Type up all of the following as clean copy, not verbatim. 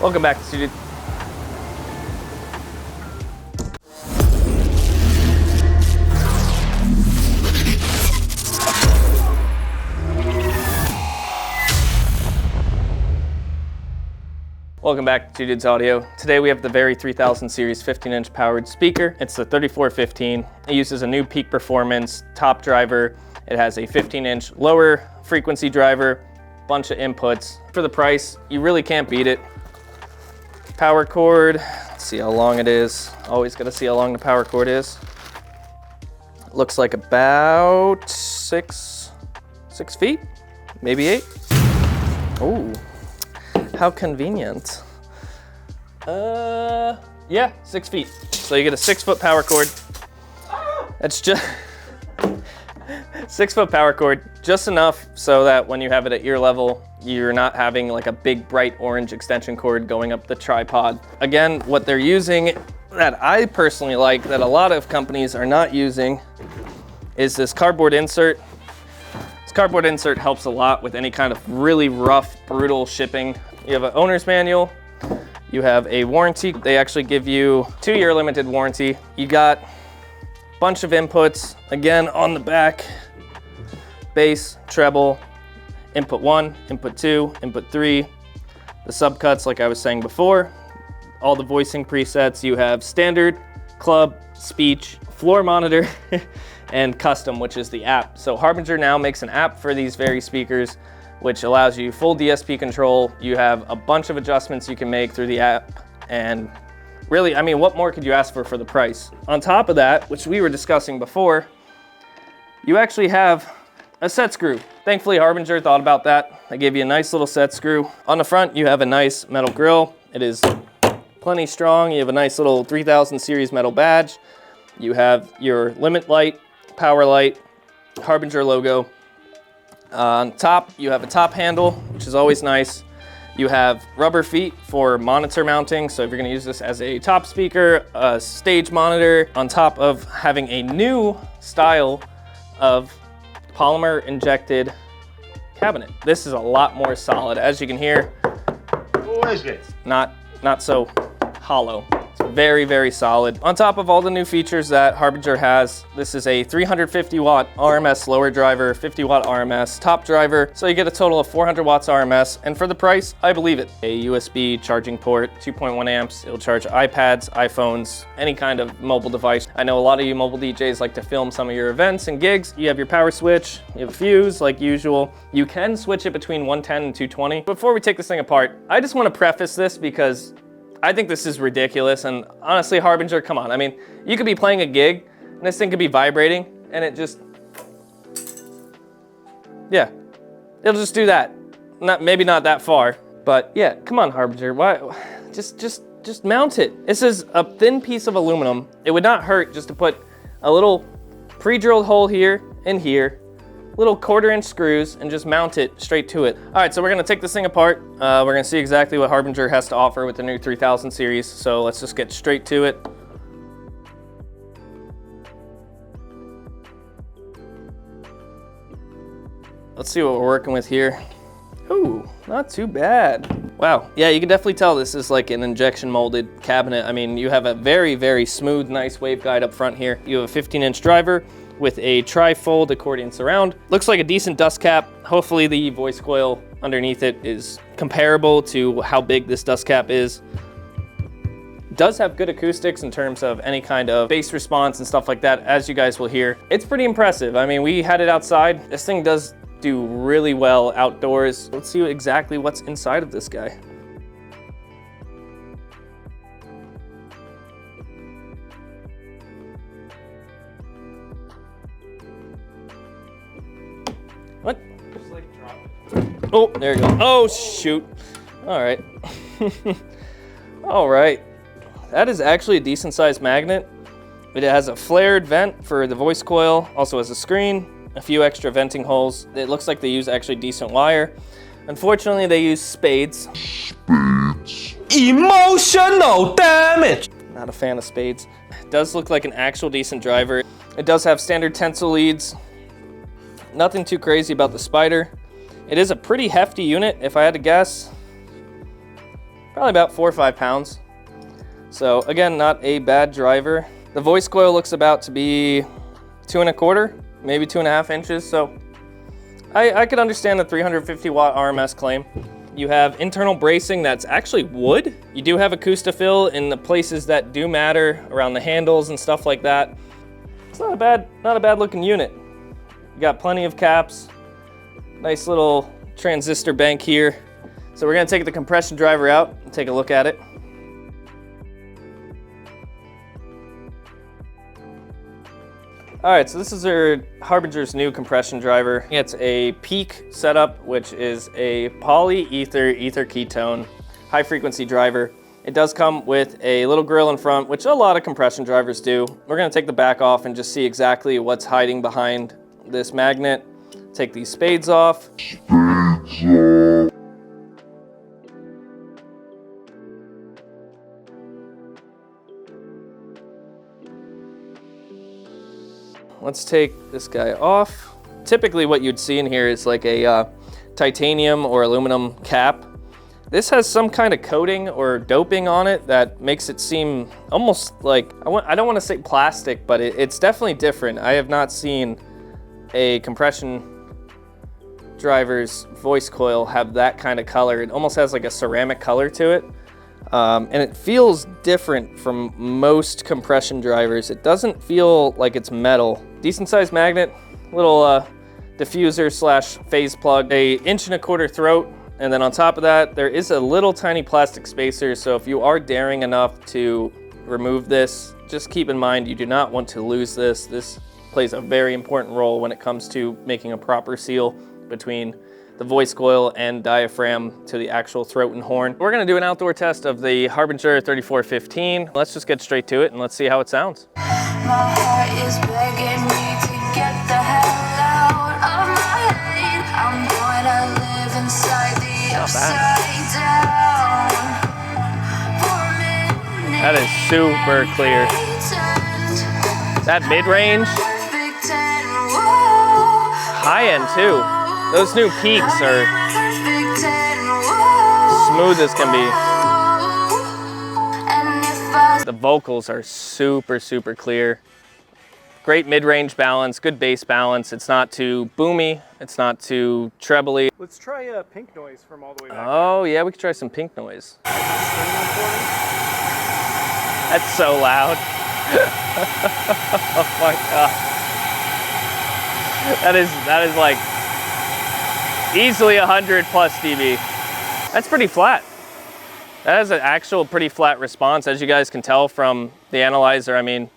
Welcome back to Studio. Welcome back to Two Dudes Audio. Today we have the VARI 3000 series 15-inch powered speaker. It's the 3415. It uses a new peak performance top driver. It has a 15-inch lower frequency driver, bunch of inputs. For the price, you really can't beat it. Power cord, let's see how long it is. Always gotta see how long the power cord is. Looks like about six feet, maybe 8. Oh. How convenient. Yeah, 6 feet. So you get a 6-foot power cord. That's just 6-foot power cord, just enough so that when you have it at ear level, you're not having like a big bright orange extension cord going up the tripod. Again, what they're using that I personally like, that a lot of companies are not using, is this cardboard insert. This cardboard insert helps a lot with any kind of really rough, brutal shipping. You have an owner's manual, you have a warranty. They actually give you 2-year limited warranty. You got a bunch of inputs, again on the back, bass, treble, input 1, input 2, input 3, the subcuts like I was saying before, all the voicing presets. You have standard, club, speech, floor monitor, and custom, which is the app. So Harbinger now makes an app for these VARI speakers, which allows you full DSP control. You have a bunch of adjustments you can make through the app. And really, I mean, what more could you ask for the price? On top of that, which we were discussing before, you actually have a set screw. Thankfully, Harbinger thought about that. They gave you a nice little set screw. On the front, you have a nice metal grill. It is plenty strong. You have a nice little 3000 series metal badge. You have your limit light, power light, Harbinger logo. On top, you have a top handle, which is always nice. You have rubber feet for monitor mounting. So if you're gonna use this as a top speaker, a stage monitor, on top of having a new style of polymer injected cabinet. This is a lot more solid. As you can hear, not so hollow. Very, very solid. On top of all the new features that Harbinger has, this is a 350 watt RMS lower driver, 50 watt RMS top driver. So you get a total of 400 watts RMS. And for the price, I believe it. A USB charging port, 2.1 amps. It'll charge iPads, iPhones, any kind of mobile device. I know a lot of you mobile DJs like to film some of your events and gigs. You have your power switch, you have a fuse like usual. You can switch it between 110 and 220. Before we take this thing apart, I just want to preface this because I think this is ridiculous, and honestly, Harbinger, come on. I mean, you could be playing a gig, and this thing could be vibrating, and it just, yeah, it'll just do that. Maybe not that far, but yeah, come on, Harbinger. Why? Just mount it. This is a thin piece of aluminum. It would not hurt just to put a little pre-drilled hole here and here, little 1/4-inch screws, and just mount it straight to it. All right, so we're gonna take this thing apart. We're gonna see exactly what Harbinger has to offer with the new 3000 series. So let's just get straight to it. Let's see what we're working with here. Ooh, not too bad. Wow, yeah, you can definitely tell this is like an injection molded cabinet. I mean, you have a very, very smooth, nice waveguide up front here. You have a 15-inch driver with a tri-fold accordion surround. Looks like a decent dust cap. Hopefully the voice coil underneath it is comparable to how big this dust cap is. Does have good acoustics in terms of any kind of bass response and stuff like that, as you guys will hear. It's pretty impressive. I mean, we had it outside. This thing does do really well outdoors. Let's see exactly what's inside of this guy. What? Just like drop it. Oh, there you go. Oh, shoot. All right. All right. That is actually a decent sized magnet. It has a flared vent for the voice coil, also has a screen, a few extra venting holes. It looks like they use actually decent wire. Unfortunately, they use spades. Emotional damage. Not a fan of spades. It does look like an actual decent driver. It does have standard tensile leads. Nothing too crazy about the spider. It is a pretty hefty unit, if I had to guess. probably about 4 or 5 pounds. So again, not a bad driver. The voice coil looks about to be 2 1/4, maybe 2.5 inches. So I could understand the 350 watt RMS claim. You have internal bracing that's actually wood. You do have Acousta-Fill in the places that do matter, around the handles and stuff like that. It's not a bad looking unit. You got plenty of caps, nice little transistor bank here. So we're gonna take the compression driver out and take a look at it. All right, so this is our Harbinger's new compression driver. It's a peak setup, which is a polyether ether ketone high frequency driver. It does come with a little grill in front, which a lot of compression drivers do. We're gonna take the back off and just see exactly what's hiding behind this magnet. Take these spades off. Let's take this guy off. Typically what you'd see in here is like a titanium or aluminum cap. This has some kind of coating or doping on it that makes it seem almost like, I don't want to say plastic, but it's definitely different. I have not seen a compression driver's voice coil have that kind of color. It almost has like a ceramic color to it. And it feels different from most compression drivers. It doesn't feel like it's metal. Decent sized magnet, little diffuser slash phase plug, a 1 1/4 inch throat, and then on top of that, there is a little tiny plastic spacer. So if you are daring enough to remove this, just keep in mind you do not want to lose this. This plays a very important role when it comes to making a proper seal between the voice coil and diaphragm to the actual throat and horn. We're gonna do an outdoor test of the Harbinger 3415. Let's just get straight to it and let's see how it sounds. My heart is begging me to get the hell out of my head. I'm gonna live inside the upside down for a minute. That is super clear. That mid-range, high end too. Those new peaks are smooth as can be. The vocals are super, super clear. Great mid-range balance, good bass balance. It's not too boomy, it's not too trebly. Let's try pink noise from all the way back. Oh yeah, we could try some pink noise. That's so loud. Oh my God. That is like easily 100 plus dB. That's pretty flat. That has an actual pretty flat response, as you guys can tell from the analyzer. I mean,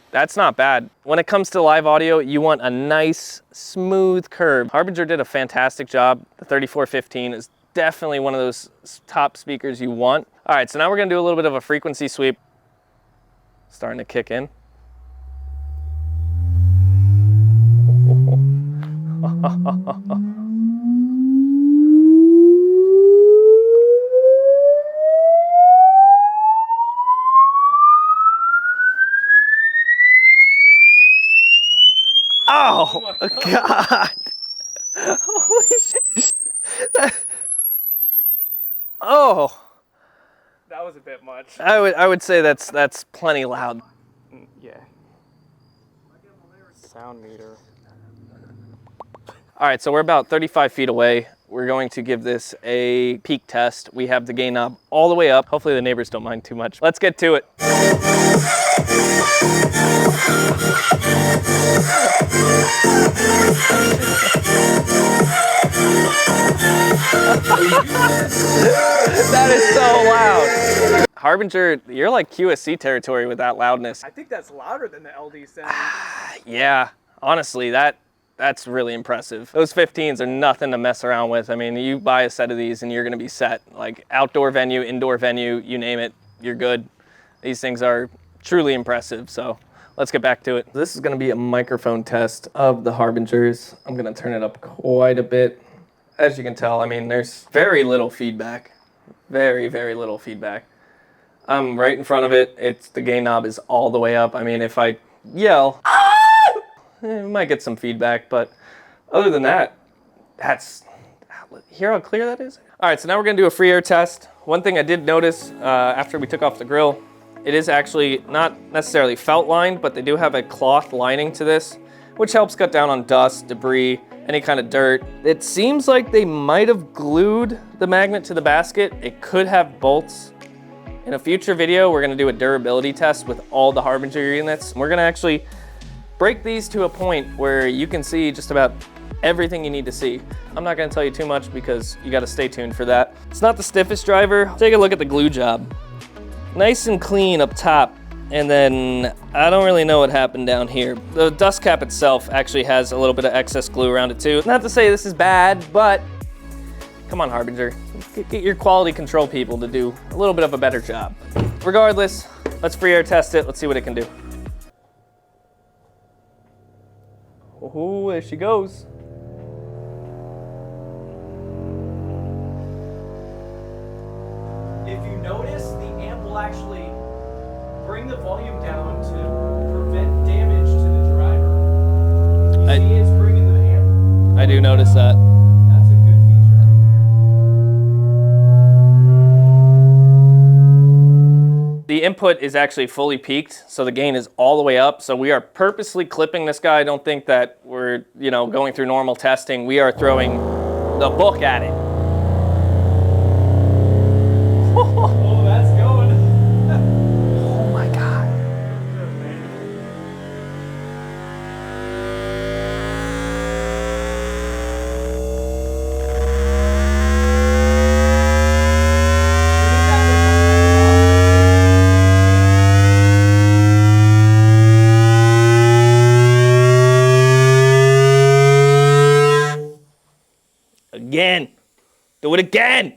that's not bad. When it comes to live audio, you want a nice, smooth curve. Harbinger did a fantastic job. The 3415 is definitely one of those top speakers you want. All right, so now we're gonna do a little bit of a frequency sweep. Starting to kick in. Oh, God. Holy shit. Oh. That was a bit much. I would say that's plenty loud. Yeah. Sound meter. All right, so we're about 35 feet away. We're going to give this a peak test. We have the gain knob all the way up. Hopefully the neighbors don't mind too much. Let's get to it. That is so loud. Harbinger, you're like QSC territory with that loudness. I think that's louder than the LD sound. Yeah, honestly, that's really impressive. Those 15s are nothing to mess around with. I mean, you buy a set of these and you're gonna be set. Like outdoor venue, indoor venue, you name it, you're good. These things are truly impressive, so let's get back to it. This is gonna be a microphone test of the Harbingers. I'm gonna turn it up quite a bit. As you can tell, I mean, there's very little feedback. Very, very little feedback. I'm right in front of it. The gain knob is all the way up. I mean, if I yell, we might get some feedback, but other than that, Hear how clear that is? All right, so now we're gonna do a free air test. One thing I did notice after we took off the grill, it is actually not necessarily felt lined, but they do have a cloth lining to this, which helps cut down on dust, debris, any kind of dirt. It seems like they might have glued the magnet to the basket. It could have bolts. In a future video, we're gonna do a durability test with all the Harbinger units. We're gonna actually break these to a point where you can see just about everything you need to see. I'm not gonna tell you too much because you gotta stay tuned for that. It's not the stiffest driver. Take a look at the glue job. Nice and clean up top. And then I don't really know what happened down here. The dust cap itself actually has a little bit of excess glue around it too. Not to say this is bad, but come on, Harbinger. Get your quality control people to do a little bit of a better job. Regardless, let's free air test it. Let's see what it can do. Oh, there she goes. If you notice, the amp will actually bring the volume down to prevent damage to the driver. You see it's bringing the amp. I do notice that. That's a good feature right there. The input is actually fully peaked, so the gain is all the way up. So we are purposely clipping this guy. I don't think that we're, going through normal testing. We are throwing the book at it. Oh, that's going. Oh my God. Again. Do it again.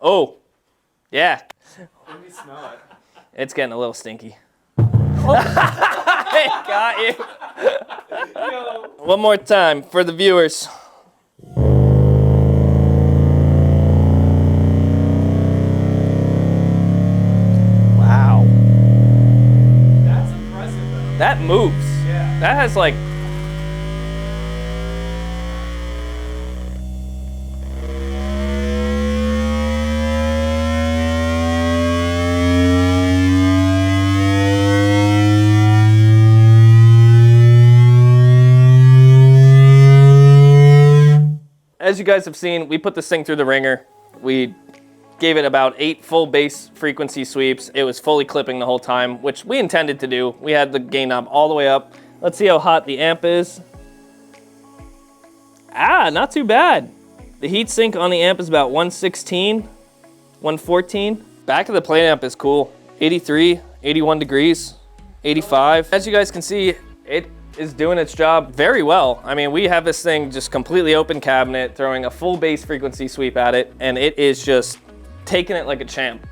Oh, yeah. Let me smell it. It's getting a little stinky. I got you. Yo. One more time for the viewers. Wow. That's impressive though. That moves. Yeah. That has like... As you guys have seen, we put this thing through the ringer. We gave it about 8 full bass frequency sweeps. It was fully clipping the whole time, which we intended to do. We had the gain knob all the way up. Let's see how hot the amp is. Ah, not too bad. The heatsink on the amp is about 116, 114. Back of the plate amp is cool. 83, 81 degrees, 85. As you guys can see, it is doing its job very well. I mean, we have this thing just completely open cabinet, throwing a full bass frequency sweep at it, and it is just taking it like a champ.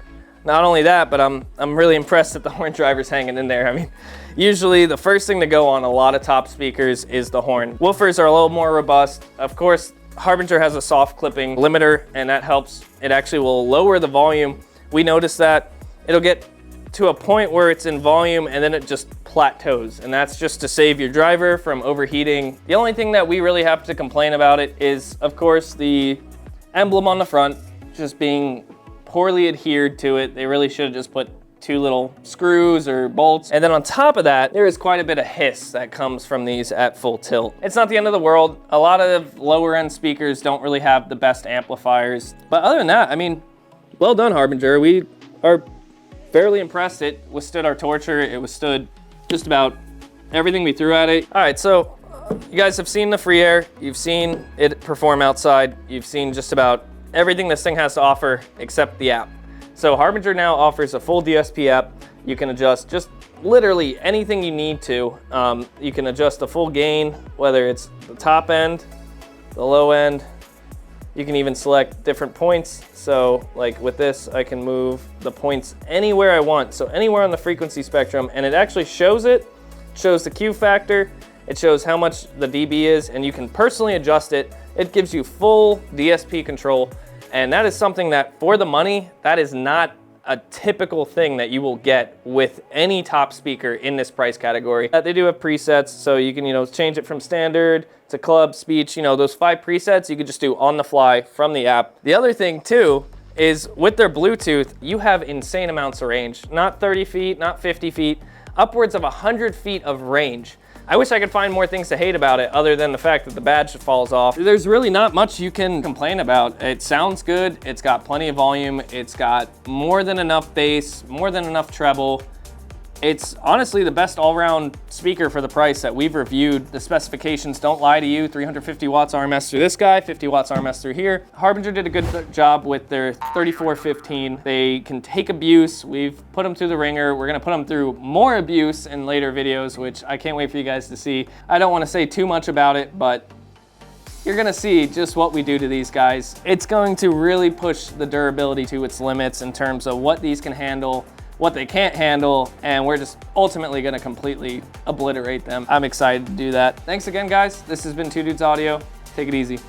Not only that, but I'm really impressed that the horn driver's hanging in there. I mean, usually the first thing to go on a lot of top speakers is the horn. Woofers are a little more robust. Of course, Harbinger has a soft clipping limiter, and that helps. It actually will lower the volume. We noticed that it'll get to a point where it's in volume and then it just plateaus, and that's just to save your driver from overheating. The only thing that we really have to complain about it is, of course, the emblem on the front just being poorly adhered to it. They really should have just put 2 little screws or bolts. And then on top of that, there is quite a bit of hiss that comes from these at full tilt. It's not the end of the world. A lot of lower end speakers don't really have the best amplifiers. But other than that, I mean, well done, Harbinger. We are fairly impressed. It withstood our torture. It withstood just about everything we threw at it. All right, so you guys have seen the free air. You've seen it perform outside. You've seen just about everything this thing has to offer except the app. So Harbinger now offers a full DSP app. You can adjust just literally anything you need to. You can adjust the full gain, whether it's the top end, the low end. You can even select different points. So like with this, I can move the points anywhere I want. So anywhere on the frequency spectrum, and it actually shows it. It shows the Q factor. It shows how much the dB is, and you can personally adjust it. It gives you full DSP control. And that is something that, for the money, that is not a typical thing that you will get with any top speaker in this price category. They do have presets, so you can, change it from standard to club, speech, those 5 presets you can just do on the fly from the app. The other thing too is with their Bluetooth, you have insane amounts of range. Not 30 feet, not 50 feet, upwards of 100 feet of range. I wish I could find more things to hate about it other than the fact that the badge falls off. There's really not much you can complain about. It sounds good, it's got plenty of volume, it's got more than enough bass, more than enough treble. It's honestly the best all-round speaker for the price that we've reviewed. The specifications don't lie to you. 350 watts RMS through this guy, 50 watts RMS through here. Harbinger did a good job with their 3415. They can take abuse. We've put them through the ringer. We're gonna put them through more abuse in later videos, which I can't wait for you guys to see. I don't wanna say too much about it, but you're gonna see just what we do to these guys. It's going to really push the durability to its limits in terms of what these can handle, what they can't handle, and we're just ultimately gonna completely obliterate them. I'm excited to do that. Thanks again, guys. This has been Two Dudes Audio. Take it easy.